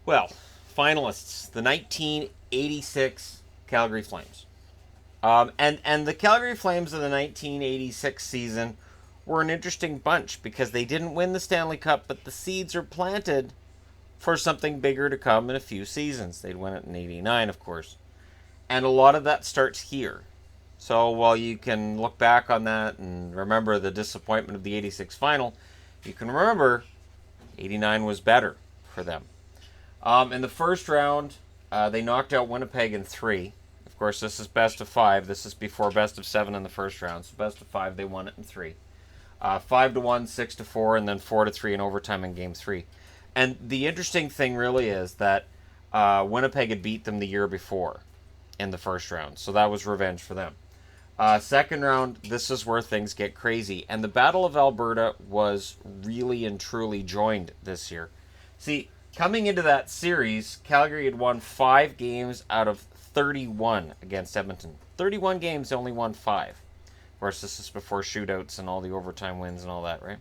Well, finalists, the 1986 Calgary Flames. And the Calgary Flames of the 1986 season were an interesting bunch because they didn't win the Stanley Cup, but the seeds are planted for something bigger to come in a few seasons. They'd win it in '89, of course. And a lot of that starts here. So while you can look back on that and remember the disappointment of the '86 final, you can remember '89 was better for them. In the first round, they knocked out Winnipeg in 3. Of course, this is best of 5. This is before best of 7 in the first round. So best of 5, they won it in 3. 5-1, 6-4, and then 4-3 in overtime in Game 3. And the interesting thing really is that Winnipeg had beat them the year before in the first round. So that was revenge for them. Second round, this is where things get crazy. And the Battle of Alberta was really and truly joined this year. See, coming into that series, Calgary had won 5 games out of 31 against Edmonton. 31 games, they only won 5. Of course, this is before shootouts and all the overtime wins and all that, right?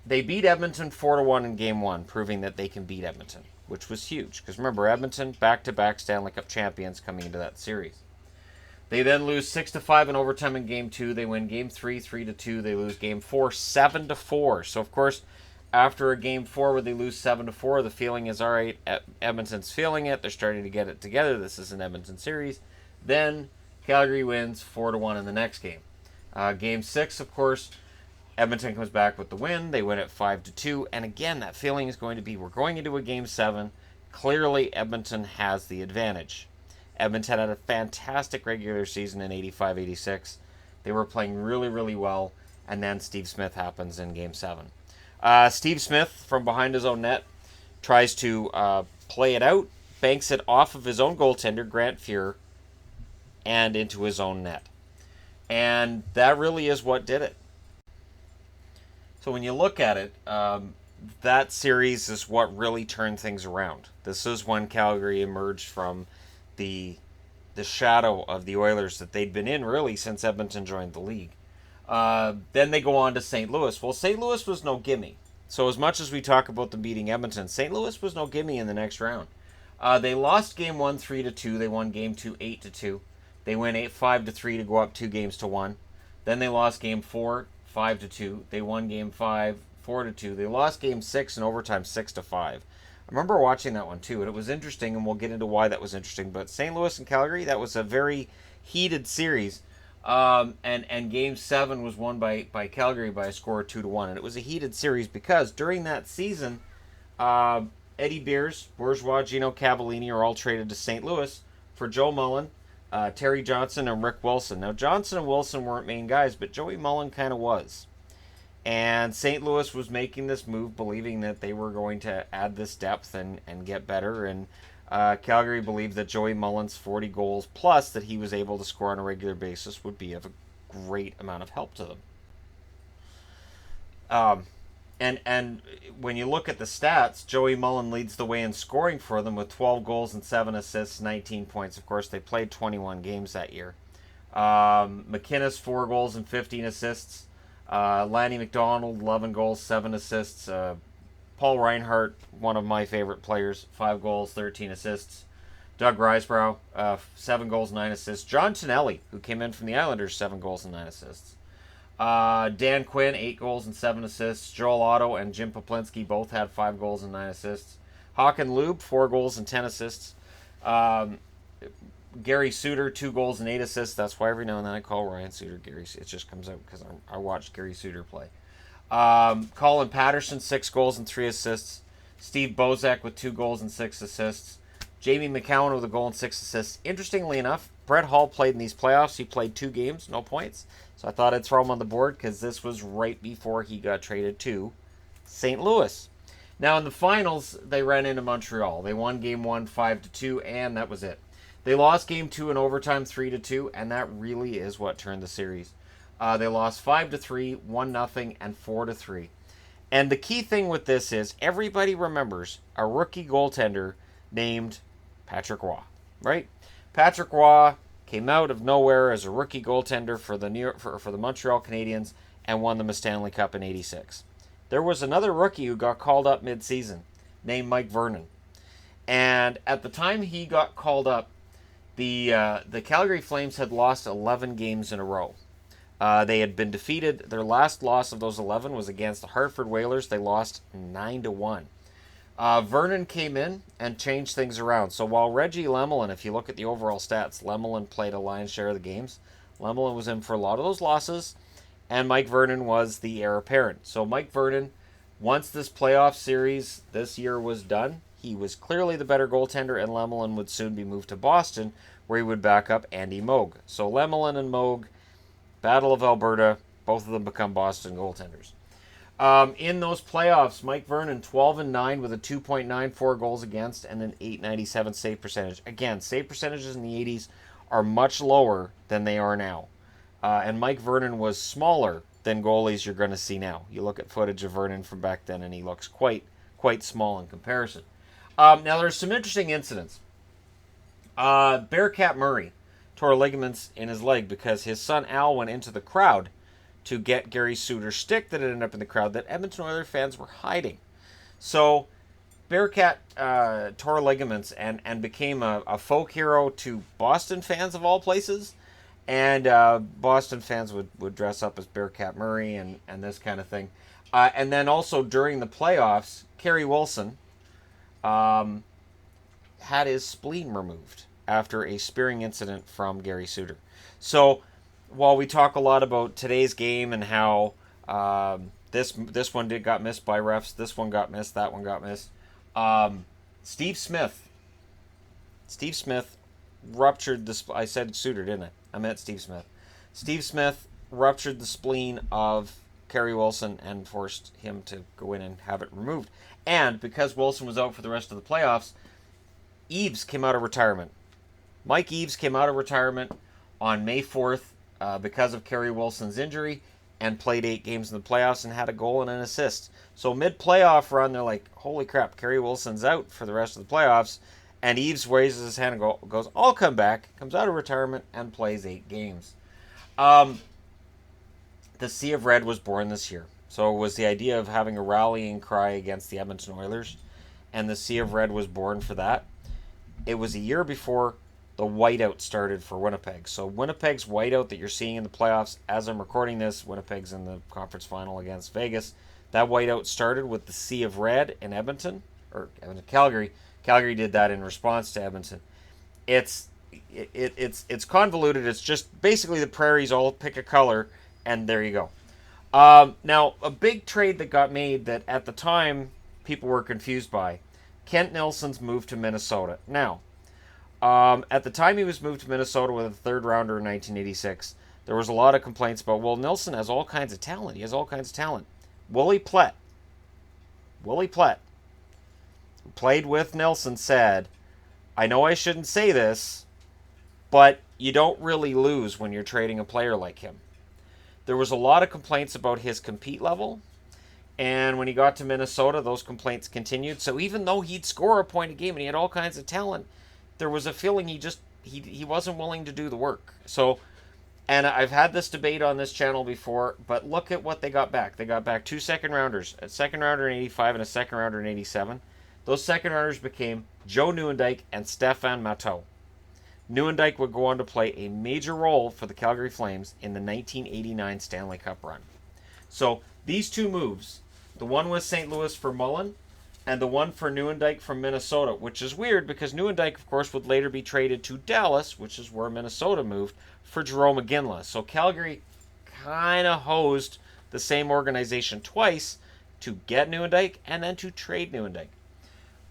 They beat Edmonton 4-1 in Game 1, proving that they can beat Edmonton, which was huge. Because remember, Edmonton, back-to-back Stanley Cup champions coming into that series. They then lose 6-5 in overtime in Game 2. They win Game 3, 3-2. They lose Game 4, 7-4. So, of course, after a Game 4 where they lose 7-4, the feeling is, all right, Edmonton's feeling it. They're starting to get it together. This is an Edmonton series. Then Calgary wins 4-1 in the next game. Game 6, of course, Edmonton comes back with the win. They win it 5-2. And again, that feeling is going to be, we're going into a Game 7. Clearly, Edmonton has the advantage. Edmonton had a fantastic regular season in 85-86. They were playing really, really well. And then Steve Smith happens in Game 7. Steve Smith, from behind his own net, tries to play it out, banks it off of his own goaltender, Grant Fuhr, and into his own net. And that really is what did it. So when you look at it, that series is what really turned things around. This is when Calgary emerged from the shadow of the Oilers that they'd been in really since Edmonton joined the league. Then they go on to St. Louis. Well, St. Louis was no gimme. So as much as we talk about them beating Edmonton, St. Louis was no gimme in the next round. They lost Game 1 3-2. They won Game 2 8-2. They win 5-3 to go up 2 games to 1. Then they lost Game 4 5-2. They won Game 5 4-2. They lost Game 6 in overtime 6-5. I remember watching that one too, and it was interesting, and we'll get into why that was interesting. But St. Louis and Calgary, that was a very heated series. And Game 7 was won by Calgary by a score of 2-1. And it was a heated series because during that season, Eddie Beers, Bourgeois, Gino Cavallini are all traded to St. Louis for Joe Mullen, Terry Johnson, and Rick Wilson. Now, Johnson and Wilson weren't main guys, but Joey Mullen kind of was. And St. Louis was making this move, believing that they were going to add this depth and get better. And Calgary believed that Joey Mullen's 40 goals plus that he was able to score on a regular basis would be of a great amount of help to them. And when you look at the stats, Joey Mullen leads the way in scoring for them with 12 goals and 7 assists, 19 points. Of course, they played 21 games that year. McInnes, 4 goals and 15 assists. Lanny McDonald, 11 goals, 7 assists. Paul Reinhart, one of my favorite players, 5 goals, 13 assists. Doug Risebrough, 7 goals, 9 assists. John Tonelli, who came in from the Islanders, 7 goals and 9 assists. Dan Quinn, 8 goals and 7 assists. Joel Otto and Jim Poplinski both had 5 goals and 9 assists. Håkan Lube, 4 goals and 10 assists. Gary Suter, 2 goals and 8 assists. That's why every now and then I call Ryan Suter Gary. It just comes out because I watched Gary Suter play. Colin Patterson, 6 goals and 3 assists. Steve Bozak with 2 goals and 6 assists. Jamie McCowan with a goal and 6 assists. Interestingly enough, Brett Hall played in these playoffs. He played 2 games, no points. So I thought I'd throw him on the board because this was right before he got traded to St. Louis. Now in the finals, they ran into Montreal. They won Game 1 5-2, and that was it. They lost Game 2 in overtime 3-2, and that really is what turned the series. They lost 5-3, 1-0, and 4-3. And the key thing with this is everybody remembers a rookie goaltender named Patrick Roy, right? Patrick Roy came out of nowhere as a rookie goaltender for the Montreal Canadiens and won them a Stanley Cup in '86. There was another rookie who got called up mid-season named Mike Vernon. And at the time he got called up, the Calgary Flames had lost 11 games in a row. They had been defeated. Their last loss of those 11 was against the Hartford Whalers. They lost 9-1. Vernon came in and changed things around. So while Reggie Lemelin, if you look at the overall stats, Lemelin played a lion's share of the games. Lemelin was in for a lot of those losses, and Mike Vernon was the heir apparent. So Mike Vernon, once this playoff series this year was done, he was clearly the better goaltender, and Lemelin would soon be moved to Boston, where he would back up Andy Moog. So Lemelin and Moog, Battle of Alberta, both of them become Boston goaltenders. In those playoffs, Mike Vernon 12-9 with a 2.94 goals against and an 897 save percentage. Again, save percentages in the 80s are much lower than they are now. And Mike Vernon was smaller than goalies you're going to see now. You look at footage of Vernon from back then, and he looks quite small in comparison. Now, there's some interesting incidents. Bearcat Murray tore ligaments in his leg because his son Al went into the crowd to get Gary Suter's stick that ended up in the crowd that Edmonton Oilers fans were hiding. So Bearcat tore ligaments and became a folk hero to Boston fans of all places. And Boston fans would dress up as Bearcat Murray and this kind of thing. And then also during the playoffs, Kerry Wilson had his spleen removed after a spearing incident from Gary Suter. So while we talk a lot about today's game and how this one got missed by refs, this one got missed, that one got missed, Steve Smith ruptured the... I said Suter, didn't I? I meant Steve Smith. Steve Smith ruptured the spleen of Kerry Wilson and forced him to go in and have it removed. And because Wilson was out for the rest of the playoffs, Eaves came out of retirement. Mike Eaves came out of retirement on May 4th because of Kerry Wilson's injury and played 8 games in the playoffs and had a goal and an assist. So mid-playoff run, they're like, holy crap, Kerry Wilson's out for the rest of the playoffs. And Eaves raises his hand and goes, I'll come back, comes out of retirement, and plays 8 games. The Sea of Red was born this year. So it was the idea of having a rallying cry against the Edmonton Oilers. And the Sea of Red was born for that. It was a year before the whiteout started for Winnipeg. So Winnipeg's whiteout that you're seeing in the playoffs, as I'm recording this, Winnipeg's in the conference final against Vegas. That whiteout started with the Sea of Red in Calgary. Calgary did that in response to Edmonton. It's convoluted. It's just basically the prairies all pick a color, and there you go. Now, a big trade that got made that at the time people were confused by, Kent Nilsson's move to Minnesota. Now, at the time he was moved to Minnesota with a third rounder in 1986, there was a lot of complaints about, well, Nilsson has all kinds of talent. He has all kinds of talent. Willie Plett, who played with Nilsson, said, I know I shouldn't say this, but you don't really lose when you're trading a player like him. There was a lot of complaints about his compete level, and when he got to Minnesota, those complaints continued. So even though he'd score a point a game and he had all kinds of talent, there was a feeling he wasn't willing to do the work. So, and I've had this debate on this channel before, but look at what they got back. They got back 2 second rounders, a second rounder in 85 and a second rounder in 87. Those second rounders became Joe Nieuwendyk and Stefan Matteau. Nieuwendyk would go on to play a major role for the Calgary Flames in the 1989 Stanley Cup run. So these two moves, the one with St. Louis for Mullen and the one for Nieuwendyk from Minnesota, which is weird because Nieuwendyk, of course, would later be traded to Dallas, which is where Minnesota moved, for Jarome Iginla. So Calgary kind of hosed the same organization twice to get Nieuwendyk and then to trade Nieuwendyk.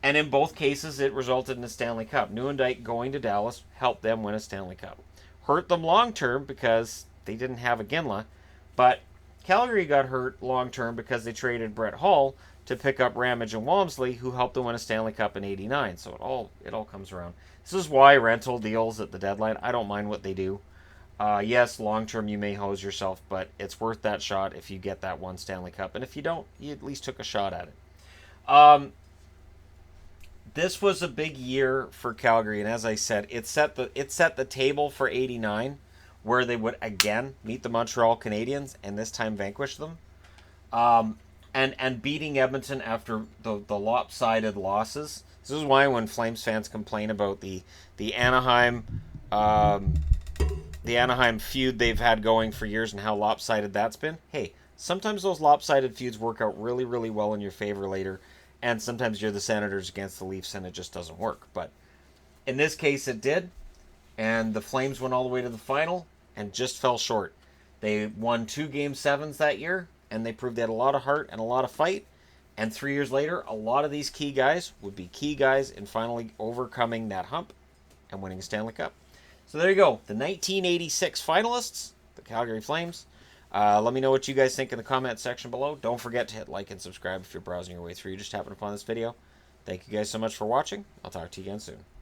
And in both cases, it resulted in a Stanley Cup. Nieuwendyk going to Dallas helped them win a Stanley Cup. Hurt them long term because they didn't have Iginla, but Calgary got hurt long term because they traded Brett Hull to pick up Ramage and Walmsley, who helped them win a Stanley Cup in '89. So it all comes around. This is why rental deals at the deadline, I don't mind what they do. Yes, long term you may hose yourself, but it's worth that shot if you get that one Stanley Cup. And if you don't, you at least took a shot at it. This was a big year for Calgary, and as I said, it set the table for '89, where they would again meet the Montreal Canadiens and this time vanquish them. and beating Edmonton after the lopsided losses. This is why when Flames fans complain about the Anaheim um, the Anaheim feud they've had going for years and how lopsided that's been. Hey, sometimes those lopsided feuds work out really, really well in your favor later, and sometimes you're the Senators against the Leafs and it just doesn't work. But in this case, it did, and the Flames went all the way to the final and just fell short. They won 2 Game 7s that year, and they proved they had a lot of heart and a lot of fight. And 3 years later, a lot of these key guys would be key guys in finally overcoming that hump and winning a Stanley Cup. So there you go. The 1986 finalists, the Calgary Flames. Let me know what you guys think in the comment section below. Don't forget to hit like and subscribe if you're browsing your way through. You just happened upon this video. Thank you guys so much for watching. I'll talk to you again soon.